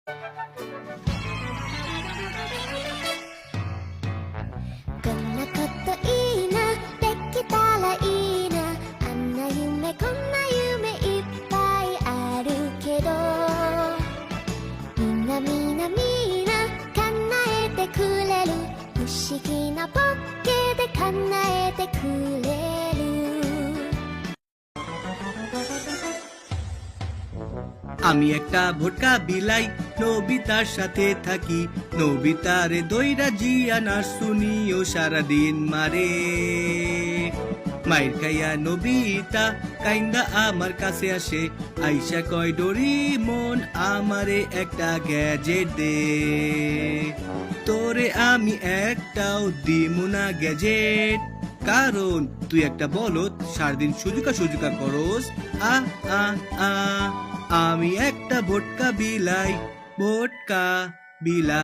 こんなこといいな、できたらいいな、あんな夢こんな夢いっぱいあるけど、みんなみんなみんな叶えてくれる、不思議なポッケで叶えてくれる。আমি একটা ভোটকা বিলাই, নবিতার সাথে থাকি। নবিতারে দইরা জিয়ানা শুনিও সারাদিন মারে। মায়ের খাইয়া নবিতা কাইন্দা আমার কাছে আসে, আইসা কয় ডোরিমন আমারে একটা গ্যাজেট দে। তোরে আমি একটাও দিমু না গ্যাজেট, কারণ তুই একটা বলদ, সারাদিন সুজুকা সুজুকা করস। আ আ আ আমি একটা ভোটকা বিলাই, ভোটকা বিলাই।